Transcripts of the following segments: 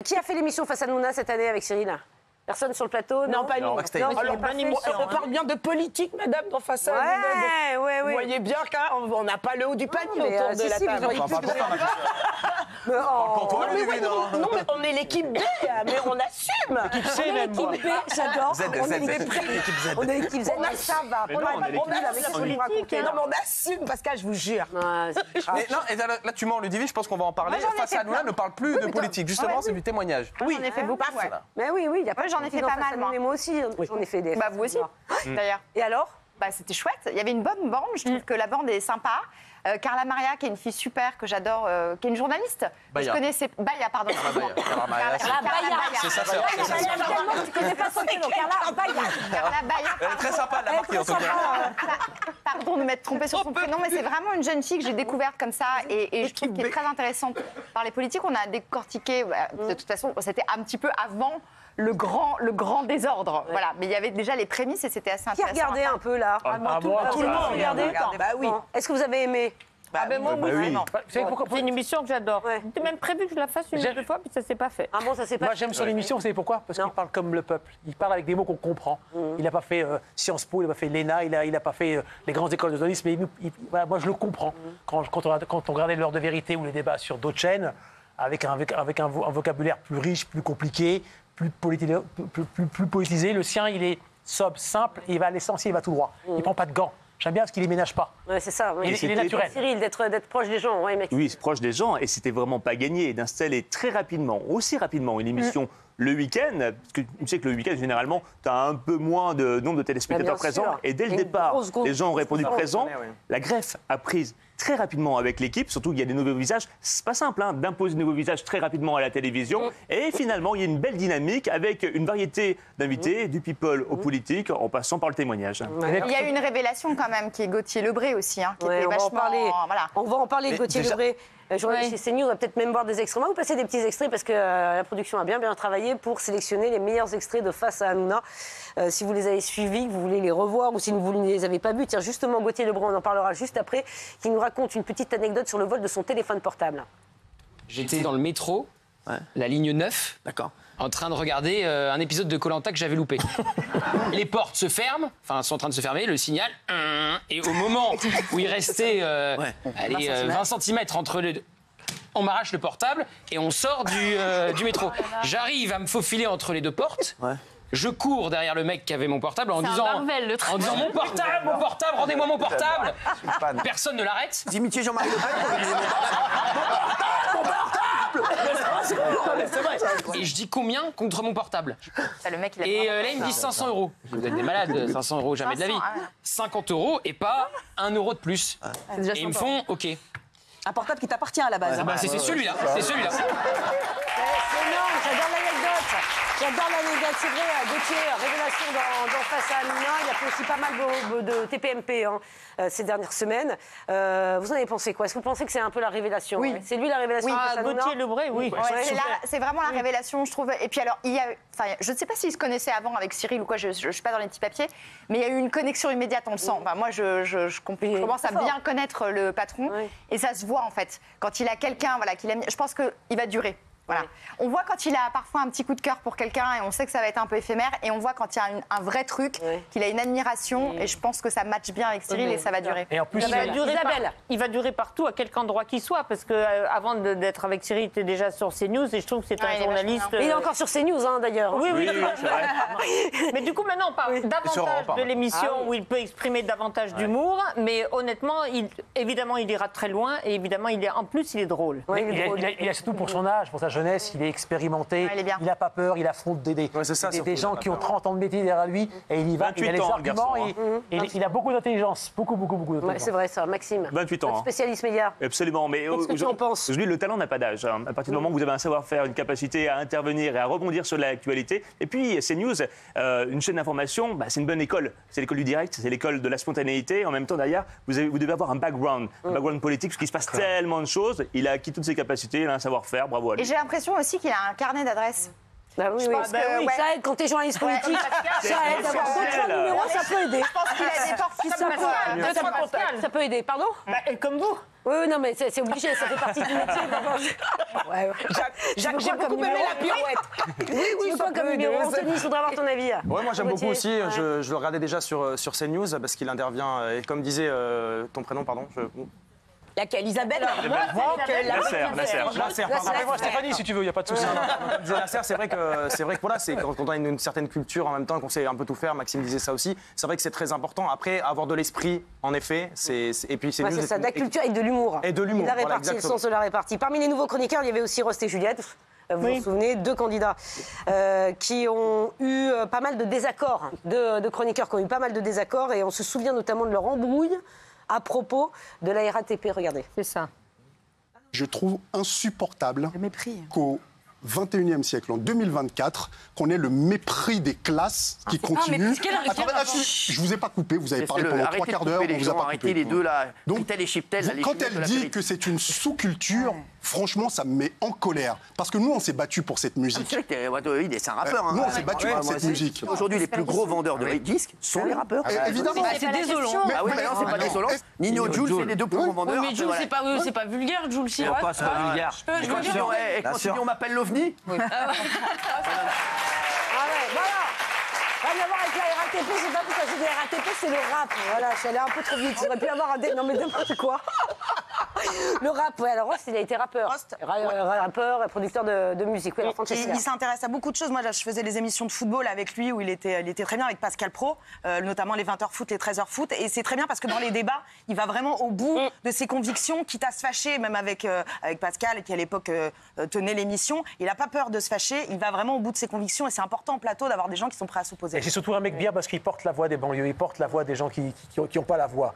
Qui a fait l'émission Face à Nouna cette année avec Cyril? Personne sur le plateau? Non, pas nous. Non, Alors, on parle bien de politique, madame, dans Face à Nouna. Ouais. Vous voyez bien qu'on n'a pas le haut du panier autour de la table. Non, mais on est l'équipe B, mais on assume. L'équipe C, même moi. L'équipe B, j'adore. On est l'équipe Z. On est l'équipe Z. Ça va. Non, mais on assume, Pascal, je vous jure. Et là, tu mens, Ludivine, je pense qu'on va en parler. Face à Nouna ne parle plus de politique. Justement, c'est du témoignage. Oui, j'en ai fait beaucoup. Mais oui, il y a pas. J'en ai fait pas mal, moi. Mais moi aussi, j'en ai fait des. Bah, vous aussi, d'ailleurs. Et alors? Bah, c'était chouette. Il y avait une bonne bande. Je trouve que la bande est sympa. Carla Maria, qui est une fille super que j'adore, qui est une journaliste. Baya. Je connaissais. Baya, pardon. Carla Maria. C'est sa sœur. Tu connais pas son nom, Carla Baya. Carla Baya. Elle est très sympa, elle l'a marqué en tout cas. Pardon de m'être trompée sur son prénom, mais c'est vraiment une jeune fille que j'ai découverte comme ça et je trouve qu'elle est très intéressante. Par les politiques, on a décortiqué. De toute façon, c'était un petit peu avant le grand désordre. Voilà. Mais il y avait déjà les prémices et c'était assez intéressant. Qui regardait un peu là? Tout le monde regardait. Bah oui. Est-ce que vous avez aimé? Moi, oui. C'est une émission que j'adore. C'était même prévu que je la fasse une ou deux fois, puis ça s'est pas fait. Ah bon, ça s'est pas. Moi, j'aime son émission, vous savez pourquoi? Parce qu'il parle comme le peuple. Il parle avec des mots qu'on comprend. Il n'a pas fait Sciences Po, il n'a pas fait l'ENA, il n'a pas fait les grandes écoles de journalisme, mais voilà, moi, je le comprends. Quand on regardait l'heure de vérité ou les débats sur d'autres chaînes, avec un vocabulaire plus riche, plus compliqué, plus politisé, le sien, il est sobre, simple, il va à l'essentiel, il va tout droit. Il ne prend pas de gants. J'aime bien parce qu'il ne les ménage pas. Ouais, c'est ça. Il est naturel. Cyril, d'être proche des gens, ouais, mec. Oui, c'est proche des gens et c'était vraiment pas gagné d'installer très rapidement, aussi rapidement, une émission le week-end, parce que tu sais que le week-end, généralement, tu as un peu moins de nombre de téléspectateurs présents. Et dès le départ, les gens ont répondu présent. La greffe a prise très rapidement avec l'équipe, surtout qu'il y a des nouveaux visages. C'est pas simple d'imposer de nouveaux visages très rapidement à la télévision. Et finalement, il y a une belle dynamique avec une variété d'invités, du people au politique, en passant par le témoignage. Il y a eu une révélation quand même, qui est Gauthier Lebré aussi, qui était vachement... On va en parler de Gauthier Lebré. Journaliste chez CNews, on va peut-être même voir des extraits. On va vous passer des petits extraits parce que la production a bien travaillé pour sélectionner les meilleurs extraits de Face à Nouna. Si vous les avez suivis, que vous voulez les revoir ou si vous ne les avez pas vus, tiens, justement, Gauthier Lebré, on en parlera juste après, qui nous raconte une petite anecdote sur le vol de son téléphone portable. J'étais dans le métro, la ligne 9. D'accord. En train de regarder un épisode de Koh-Lanta que j'avais loupé. Les portes se ferment, enfin sont en train de se fermer, le signal, et au moment où il restait 20 cm entre les deux, on m'arrache le portable et on sort du métro. J'arrive à me faufiler entre les deux portes. Je cours derrière le mec qui avait mon portable en disant mon portable, rendez-moi mon portable. Personne ne l'arrête. D'imiter Jean-Marie Le Pen. Et je dis combien contre mon portable. Le mec, et là, il me dit 500 €. Vous êtes des malades, 500 €, jamais de la vie. 50 € et pas 1 € de plus. Et ils me font OK. Un portable qui t'appartient à la base. C'est celui-là, c'est celui-là. C'est énorme, j'adore l'anecdote. J'adore l'anecdote, c'est vrai, Gauthier, révélation dans Face à Nouna. Il a fait aussi pas mal de TPMP ces dernières semaines. Vous en avez pensé quoi? Est-ce que vous pensez que c'est un peu la révélation? Oui. C'est lui la révélation de Face à Nouna? Gauthier Lebré, oui. C'est vraiment la révélation, je trouve. Et puis alors, je ne sais pas s'ils se connaissaient avant avec Cyril ou quoi, je ne suis pas dans les petits papiers, mais il y a eu une connexion immédiate, on le sent. Enfin, moi, je commence à bien connaître le patron et ça se voit en fait. Quand il a quelqu'un qu'il aime, je pense qu'il va durer. Voilà. On voit quand il a parfois un petit coup de cœur pour quelqu'un et on sait que ça va être un peu éphémère. Et on voit quand il y a un vrai truc, qu'il a une admiration. Et je pense que ça matche bien avec Cyril et ça va durer. Et en plus, il va durer partout, à quelque endroit qu'il soit. Parce qu'avant d'être avec Cyril, il était déjà sur CNews. Et je trouve que c'est un journaliste... Il est encore sur CNews, d'ailleurs. Oui, mais du coup, maintenant, on parle davantage de l'émission où il peut exprimer davantage d'humour. Mais honnêtement, évidemment, il ira très loin. Et évidemment, en plus, il est drôle. Il a surtout pour son âge, pour sa jeunesse, il est expérimenté, il n'a pas peur, il affronte des gens qui ont 30 ans de métier derrière lui et il y va, il a les arguments et il a beaucoup d'intelligence, beaucoup d'intelligence. C'est vrai ça, Maxime. 28 ans. Spécialiste média. Absolument, mais qu'est-ce que tu en penses? Aujourd'hui, le talent n'a pas d'âge. À partir du moment où vous avez un savoir-faire, une capacité à intervenir et à rebondir sur l'actualité. Et puis, CNews, une chaîne d'information, c'est une bonne école. C'est l'école du direct, c'est l'école de la spontanéité. En même temps, derrière, vous devez avoir un background politique, parce qu'il se passe tellement de choses. Il a acquis toutes ses capacités, il a un savoir-faire, bravo à lui. Et j'ai l'impression aussi qu'il a un carnet d'adresses. Ça aide quand t'es journaliste politique. Ça aide d'avoir 2-3 numéros, ça peut aider. Je pense qu'il a des portables. Ça peut aider, pardon? Et comme vous. Oui, non, mais c'est obligé, ça fait partie du métier. Ouais. Jacques, j'ai beaucoup aimé la pirouette. Oui, quoi comme numéro, Anthony, je voudrais avoir ton avis. Ouais, moi j'aime beaucoup aussi. Je le regardais déjà sur CNews parce qu'il intervient. Et comme disait ton prénom, pardon. Laquelle, Isabelle? Nasser, moi Stéphanie, si tu veux, il n'y a pas de souci. Nasser, c'est vrai que voilà, c'est quand on a une certaine culture en même temps qu'on sait un peu tout faire. Maxime disait ça aussi. C'est vrai que c'est très important. Après, avoir de l'esprit, en effet, et puis c'est ça, de la culture et de l'humour. Et de l'humour. La répartie, le sens de la répartie. Parmi les nouveaux chroniqueurs, il y avait aussi Rost et Juliette. Vous vous souvenez, 2 candidats qui ont eu pas mal de désaccords, de chroniqueurs qui ont eu pas mal de désaccords, et on se souvient notamment de leur embrouille à propos de la RATP. Regardez. C'est ça. Je trouve insupportable qu'au XXIe siècle, en 2024, qu'on ait le mépris des classes qui continue. Je vous ai pas coupé, vous avez parlé pendant 3 quarts d'heure, on vous a pas coupé. Les deux là, donc, Pitel et Chiptel, quand elle dit que c'est une sous-culture, franchement, ça me met en colère. Parce que nous, on s'est battu pour cette musique. C'est vrai que c'est un rappeur. Nous, on s'est battu pour cette musique. Aujourd'hui, les plus gros vendeurs de disques sont les rappeurs. Évidemment. C'est désolant. Ah oui, mais non, c'est pas désolant. Nino, Jules, c'est les 2 plus gros vendeurs. Mais Jules, c'est pas vulgaire, Jules. C'est pas vulgaire. Et quand tu dis on m'appelle l'OVNI. Ah ouais, voilà. Rien à voir avec la RATP, c'est pas tout ça, c'est des RATP, c'est le rap. Voilà, je suis allée un peu trop vite. J'aurais pu avoir un... Non, mais n'importe quoi. Le rap, ouais. Alors Rost, il a été rappeur. Rappeur et producteur de musique. Oui, il s'intéresse à beaucoup de choses. Moi, je faisais les émissions de football avec lui où il était très bien avec Pascal Pro, notamment les 20h foot, les 13h foot. Et c'est très bien parce que dans les débats, il va vraiment au bout de ses convictions, quitte à se fâcher, même avec Pascal, qui à l'époque tenait l'émission. Il n'a pas peur de se fâcher. Il va vraiment au bout de ses convictions. Et c'est important en plateau d'avoir des gens qui sont prêts à s'opposer. Et c'est surtout un mec bien parce qu'il porte la voix des banlieues. Il porte la voix des gens qui n'ont pas la voix.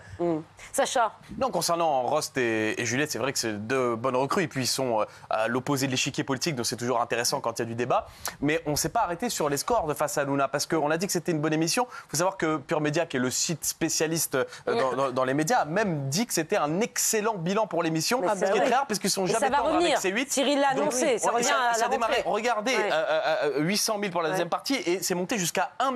Sacha. Non, concernant Rost et Juliette, c'est vrai que c'est 2 bonnes recrues. Et puis ils sont à l'opposé de l'échiquier politique, donc c'est toujours intéressant quand il y a du débat. Mais on ne s'est pas arrêté sur les scores de Face à Hanouna, parce qu'on a dit que c'était une bonne émission. Il faut savoir que Pure Média, qui est le site spécialiste dans les médias, a même dit que c'était un excellent bilan pour l'émission. Ce qui est très rare, parce qu'ils sont jamais tendres avec C8. Cyril l'a annoncé, ça revient à la rentrée. Regardez, 800 000 pour la deuxième partie, et c'est monté jusqu'à 1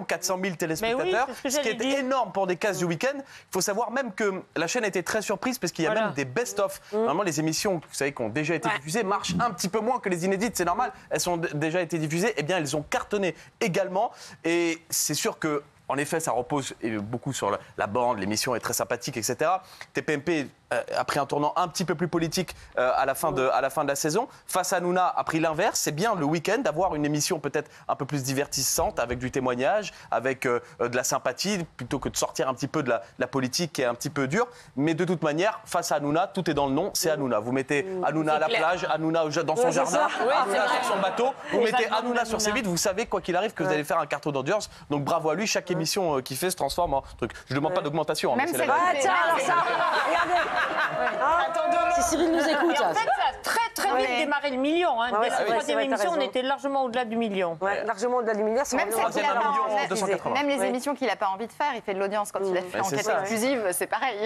400 000 téléspectateurs, ce qui est énorme pour des cases du week-end. Il faut savoir même que la chaîne a été très surprise, parce qu'il y a même des best-of. Normalement, les émissions, vous savez, qui ont déjà été diffusées, marchent un petit peu moins que les inédites, c'est normal. Elles ont déjà été diffusées, eh bien, elles ont cartonné également. Et c'est sûr que, en effet, ça repose beaucoup sur la bande, l'émission est très sympathique, etc. TPMP a pris un tournant un petit peu plus politique à la fin de la saison. Face à Hanouna a pris l'inverse. C'est bien le week-end d'avoir une émission peut-être un peu plus divertissante, avec du témoignage, avec de la sympathie, plutôt que de sortir un petit peu de la politique qui est un petit peu dure. Mais de toute manière, face à Hanouna, tout est dans le nom, c'est Hanouna. Vous mettez Hanouna à la plage, Hanouna dans son jardin, Hanouna sur son bateau, vous mettez Hanouna sur C8, vous savez, quoi qu'il arrive, que vous allez faire un carton d'audience. Donc bravo à lui, chaque émission qu'il fait se transforme en truc. Je ne demande pas d'augmentation. Même c'est tiens, alors ça, regardez. Si Cyril nous écoute. En fait, ça a très vite démarré le million. Dès la 3e émission, on était largement au-delà du million. Largement au-delà du million. Même les émissions qu'il n'a pas envie de faire, il fait de l'audience quand il a fait Enquête exclusive, c'est pareil.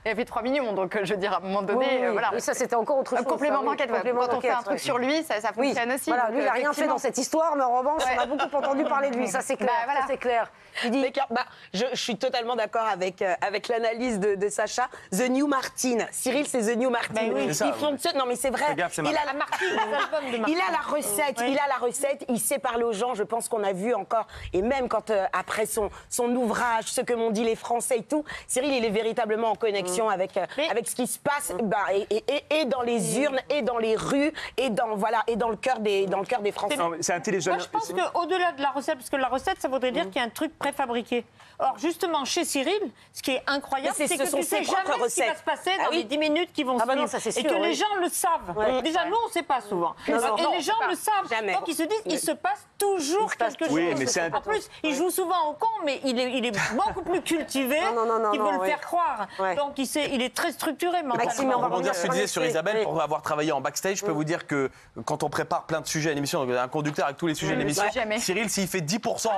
Il a fait 3 millions, donc je veux dire, à un moment donné, voilà. Et ça, c'était encore autre chose. Un complément d'enquête. Quand on fait un truc sur lui, ça fonctionne aussi. Voilà, lui, il n'a rien fait dans cette histoire, mais en revanche, on a beaucoup entendu parler de lui. Ça, c'est clair. Je suis totalement d'accord avec l'analyse de Sacha. The New Martin. Cyril, c'est The New Martin. Il fonctionne. Non, mais c'est vrai. Il a la recette. Il sait parler aux gens. Je pense qu'on a vu encore. Et même quand, après son ouvrage, ce que m'ont dit les Français et tout, Cyril, il est véritablement en connexion avec ce qui se passe et dans les urnes, et dans les rues, et dans le cœur des Français. C'est intelligent. Moi, je pense qu'au-delà de la recette, parce que la recette, ça voudrait dire qu'il y a un truc préfabriqué. Or, justement, chez Cyril, ce qui est incroyable, c'est que tu ne sais jamais ce qui va se passer dans les 10 minutes qui vont suivre. Et que les gens le savent. Déjà, nous, on ne sait pas souvent. Et les gens le savent. Donc, ils se disent, il se passe toujours quelque chose. En plus, il joue souvent au con, mais il est beaucoup plus cultivé qu'il veut le faire croire. Donc, il est très structuré. Maxime, on va rebondir sur ce que tu disais sur Isabelle. Pour avoir travaillé en backstage, je peux vous dire que quand on prépare plein de sujets à l'émission, donc un conducteur avec tous les sujets de l'émission, Cyril, s'il fait 10%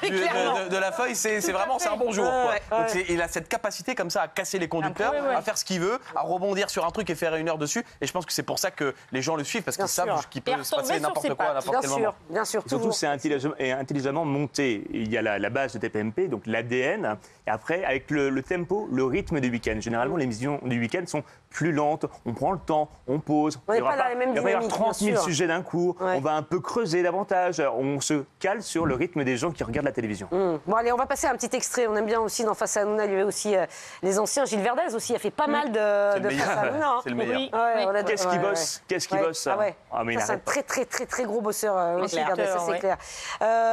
de la feuille, c'est un bon jour. Donc il a cette capacité comme ça à casser les conducteurs, à faire ce qu'il veut, à rebondir sur un truc et faire 1 heure dessus. Et je pense que c'est pour ça que que les gens le suivent parce qu'ils savent qu'il peut se passer n'importe quoi à n'importe quel moment. Bien sûr, surtout, c'est intelligemment monté. Il y a la base de TPMP, donc l'ADN, et après, avec le tempo, le rythme du week-end. Généralement, les émissions du week-end sont plus lentes, on prend le temps, on pose. On n'est pas dans les mêmes dynamiques. Il va y avoir 30 000 sujets d'un coup, on va un peu creuser davantage, on se cale sur le rythme des gens qui regardent la télévision. Bon, allez, on va passer à un petit extrait. On aime bien aussi, dans Face à Hanouna, il y avait aussi les anciens. Gilles Verdez aussi a fait pas mal de Face à Hanouna. C'est le meilleur. Qu'est-ce qu'il bosse Qu'est-ce qu'il bosse ça mais c'est un très gros bosseur aussi, Verdez, ça c'est clair.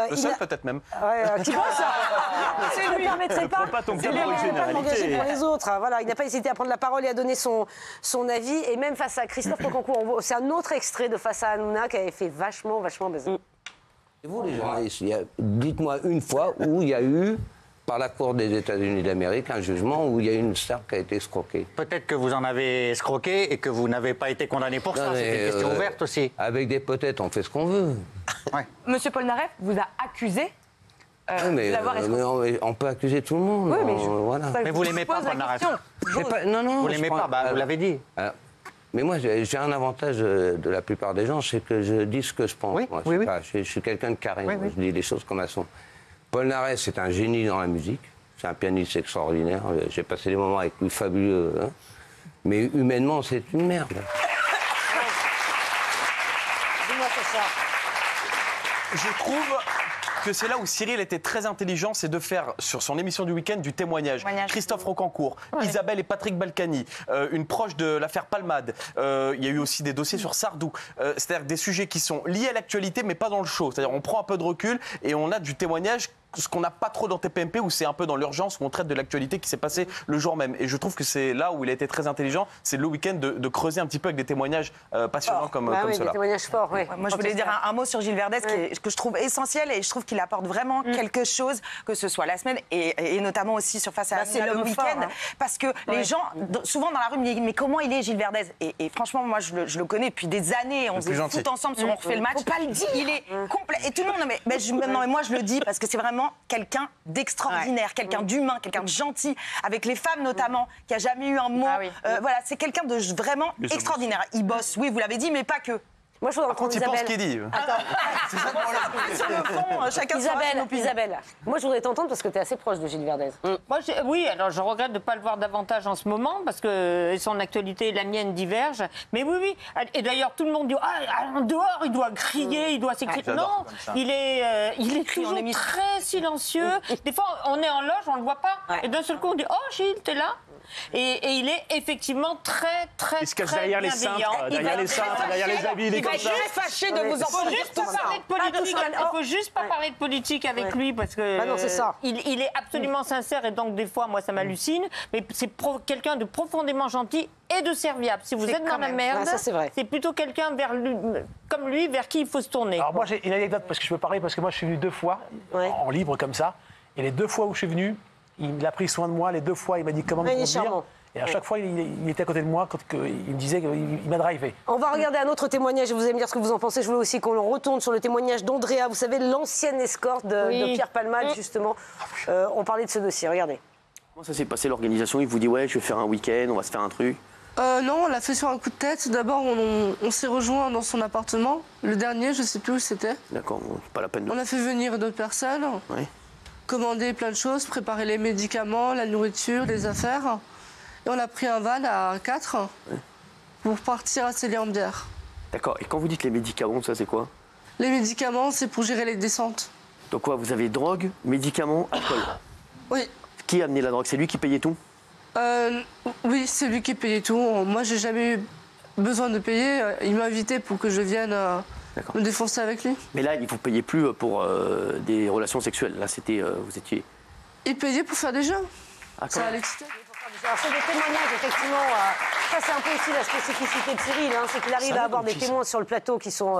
Le seul peut-être même. Qui bosse ça ne lui permettrait pas. Pas ton cœur de m'engager pour les autres. Voilà, il n'a pas hésité à prendre la parole et à donner son avis. Et même face à Christophe Rocancourt, c'est un autre extrait de Face à Hanouna qui avait fait vachement baiser. Et vous, les journalistes, dites-moi une fois où il y a eu, par la Cour des États-Unis d'Amérique, un jugement où il y a une star qui a été escroquée. Peut-être que vous en avez escroqué et que vous n'avez pas été condamné pour ça. C'est une question ouverte aussi. Avec des peut-être, on fait ce qu'on veut. Monsieur Polnareff vous a accusé mais on peut accuser tout le monde. Oui, mais voilà. Mais vous l'aimez pas, Polnareff. Non, vous l'aimez pas, vous l'avez dit. Mais moi, j'ai un avantage de la plupart des gens, c'est que je dis ce que je pense. Je suis quelqu'un de carré, je dis les choses comme elles sont. Polnareff, c'est un génie dans la musique, c'est un pianiste extraordinaire, j'ai passé des moments avec lui fabuleux, hein. Mais humainement, c'est une merde. Dis-moi ça. Je trouve que c'est là où Cyril était très intelligent, c'est de faire sur son émission du week-end du témoignage. Christophe Rocancourt, Isabelle et Patrick Balkany, une proche de l'affaire Palmade. Il y a eu aussi des dossiers sur Sardou. C'est-à-dire des sujets qui sont liés à l'actualité, mais pas dans le show. C'est-à-dire on prend un peu de recul et on a du témoignage, ce qu'on n'a pas trop dans TPMP, où c'est un peu dans l'urgence, où on traite de l'actualité qui s'est passée le jour même. Et je trouve que c'est là où il a été très intelligent, c'est le week-end de creuser un petit peu avec des témoignages passionnants comme cela. Des témoignages forts, oui. Moi, je voulais dire un mot sur Gilles Verdez que je trouve essentiel et je trouve qu'il apporte vraiment quelque chose, que ce soit la semaine et notamment aussi sur Face à Hanouna le week-end. Parce que les gens, souvent dans la rue, me disent mais comment il est Gilles Verdez et franchement, moi, je le connais depuis des années. On faisait tout ensemble sur On refait le match. Faut pas le dire. Il est complet. Et tout le monde, mais moi, je le dis parce que c'est vraiment quelqu'un d'extraordinaire, quelqu'un d'humain, quelqu'un de gentil, avec les femmes notamment, qui a jamais eu un mot. Voilà, c'est quelqu'un de vraiment extraordinaire. Il bosse, oui, vous l'avez dit, mais pas que. Moi, je voudrais entendre Isabelle. Par contre, il pense ce qu'il dit. Attends. Sur le fond, chacun Isabelle, moi, je voudrais t'entendre parce que tu es assez proche de Gilles Verdez. Moi, oui, alors je regrette de ne pas le voir davantage en ce moment parce que son actualité et la mienne divergent. Mais oui. Et d'ailleurs, tout le monde dit en dehors, il doit crier, il doit s'écrire. Non, il est toujours très silencieux. Des fois, on est en loge, on ne le voit pas. Et d'un seul coup, on dit Gilles, t'es là ? Et il est effectivement très il se cache derrière les cintres, derrière les habits, il est comme ça. Il est fâché de vous en parler. Il faut juste pas parler de politique avec lui parce que non, c'est ça. Il est absolument sincère et donc des fois, moi, ça m'hallucine. Mais c'est quelqu'un de profondément gentil et de serviable. Si vous êtes dans la merde, c'est plutôt quelqu'un comme lui vers qui il faut se tourner. Alors moi, j'ai une anecdote parce que je peux parler parce que moi, je suis venu 2 fois en libre comme ça. Et les 2 fois où je suis venu, il a pris soin de moi. Les 2 fois, il m'a dit comment me conduire. Et à chaque fois, il était à côté de moi quand il me disait qu'il m'a drivé. On va regarder un autre témoignage et vous allez me dire ce que vous en pensez. Je voulais aussi qu'on retourne sur le témoignage d'Andrea, vous savez, l'ancienne escorte de Pierre Palmade, justement. On parlait de ce dossier, regardez. Comment ça s'est passé l'organisation? Il vous dit ouais, je vais faire un week-end, on va se faire un truc? Non, on l'a fait sur un coup de tête. D'abord, on s'est rejoint dans son appartement. Le dernier, je sais plus où c'était. D'accord, pas la peine de... On a fait venir d'autres personnes. Oui. Commander plein de choses, préparer les médicaments, la nourriture, les affaires. Et on a pris un van à 4 pour partir à Célé-en-Bière. D'accord. Et quand vous dites les médicaments, ça c'est quoi? Les médicaments, c'est pour gérer les descentes. Donc quoi, vous avez drogue, médicaments, alcool? Oui. Qui a amené la drogue? C'est lui qui payait tout? Oui, c'est lui qui payait tout. Moi, j'ai jamais eu besoin de payer. Il m'a invité pour que je vienne me défoncer avec lui. Mais là, il ne vous payait plus pour des relations sexuelles. Là, c'était, vous étiez... Il payait pour faire des jeux. Ça allait exciter. Alors, c'est des témoignages, effectivement. Ça, c'est un peu aussi la spécificité de Cyril, c'est qu'il arrive à avoir des témoins sur le plateau qui sont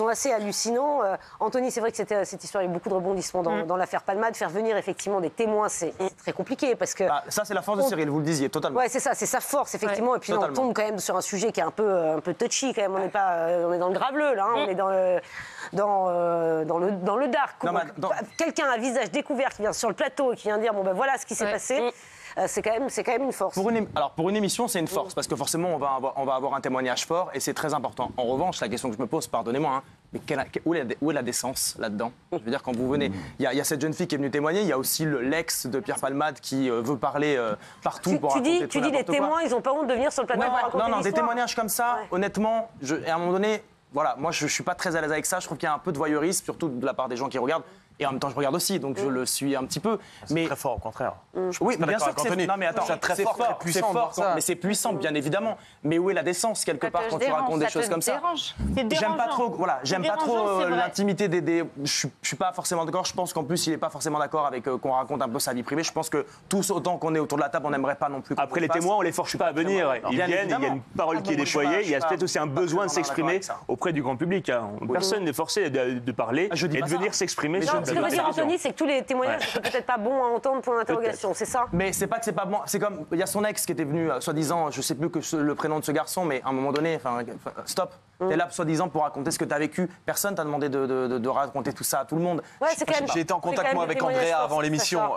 assez hallucinants. Anthony, c'est vrai que c'était cette histoire, il y a eu beaucoup de rebondissements dans l'affaire Palmade. Faire venir, effectivement, des témoins, c'est très compliqué parce que... ça, c'est la force de Cyril, vous le disiez, totalement. Oui, c'est ça, c'est sa force, effectivement. Et puis, là, on tombe quand même sur un sujet qui est un peu touchy, quand même. On est dans le graveleux, là. On est dans le dark. Quelqu'un à visage découvert qui vient sur le plateau et qui vient dire, bon, ben voilà ce qui s'est passé. c'est quand même une force. Pour une émission, c'est une force, parce que forcément, on va avoir un témoignage fort, et c'est très important. En revanche, la question que je me pose, pardonnez-moi, hein, mais où est la décence là-dedans? Je veux dire, quand vous venez, il y a cette jeune fille qui est venue témoigner, il y a aussi l'ex de Pierre Palmade qui veut parler partout pour raconter tout. Tu dis les témoins, ils n'ont pas honte de venir sur le plateau pour raconter Non, des témoignages comme ça, honnêtement, à un moment donné, voilà, moi je suis pas très à l'aise avec ça, je trouve qu'il y a un peu de voyeurisme, surtout de la part des gens qui regardent. Et en même temps, je regarde aussi, donc je le suis un petit peu. C'est très fort, au contraire. Oui, bien sûr que c'est... Non, mais attends, c'est fort, très puissant, mais c'est puissant, bien évidemment. Mais où est la décence, quelque part, quand tu racontes des choses comme ça? J'aime pas trop, j'aime pas trop l'intimité des... Je suis pas forcément d'accord. Je pense qu'en plus, il est pas forcément d'accord avec qu'on raconte un peu sa vie privée. Je pense que tous, autant qu'on est autour de la table, on n'aimerait pas non plus. Après, les témoins, on les force pas à venir. Ils viennent, il y a une parole qui est déployée. Il y a peut-être aussi un besoin de s'exprimer auprès du grand public. Personne n'est forcé de parler et de venir s'exprimer sur le plateau. Ce que veut dire Anthony, c'est que tous les témoignages sont peut-être pas bons à entendre pour l'interrogation, c'est ça? Mais c'est pas que c'est pas bon. C'est comme il y a son ex qui était venu, soi-disant, je sais plus que le prénom de ce garçon, mais à un moment donné, stop. T'es là, soi-disant, pour raconter ce que t'as vécu. Personne t'a demandé de raconter tout ça à tout le monde. Ouais, c'est quand même. J'ai été en contact moi avec Andrea avant l'émission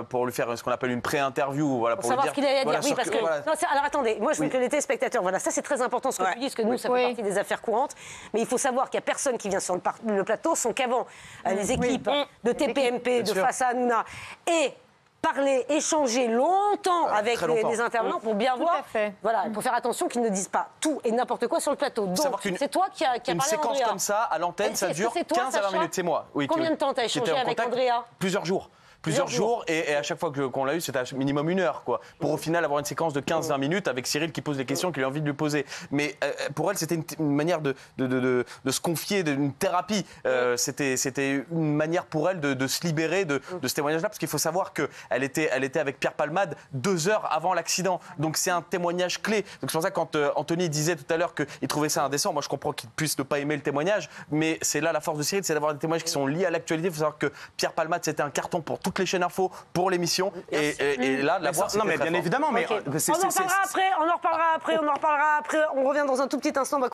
pour lui faire ce qu'on appelle une pré-interview, voilà, pour savoir ce qu'il allait dire. Oui, parce que. Alors attendez, moi je veux que les téléspectateurs, voilà, ça c'est très important ce que tu dis, parce que nous ça fait partie des affaires courantes. Mais il faut savoir qu'il y a personne qui vient sur le plateau sans qu'avant les équipes de TPMP, de Face à Hanouna et parler, échanger longtemps avec les intervenants pour bien voir, voilà, pour faire attention qu'ils ne disent pas tout et n'importe quoi sur le plateau. Donc, c'est toi qui a parlé à Andrea. Une séquence comme ça, à l'antenne, ça dure 15 à 20 minutes, c'est moi. Combien de temps t'as échangé avec Andrea? Plusieurs jours. Plusieurs jours, et à chaque fois qu'on l'a eu, c'était minimum 1 heure, quoi. Pour au final avoir une séquence de 15-20 minutes avec Cyril qui pose les questions qu'il a envie de lui poser. Mais pour elle, c'était une manière de se confier, d'une thérapie. C'était une manière pour elle de se libérer de ce témoignage-là, parce qu'il faut savoir qu'elle était avec Pierre Palmade 2 heures avant l'accident. Donc c'est un témoignage clé. Donc c'est pour ça que quand Anthony disait tout à l'heure qu'il trouvait ça indécent, moi je comprends qu'il puisse ne pas aimer le témoignage, mais c'est là la force de Cyril, c'est d'avoir des témoignages qui sont liés à l'actualité. Il faut savoir que Pierre Palmade, c'était un carton pour toutes les chaînes info, pour l'émission, et là, la voix, non, mais bien évidemment, mais on en reparlera après, on revient dans un tout petit instant.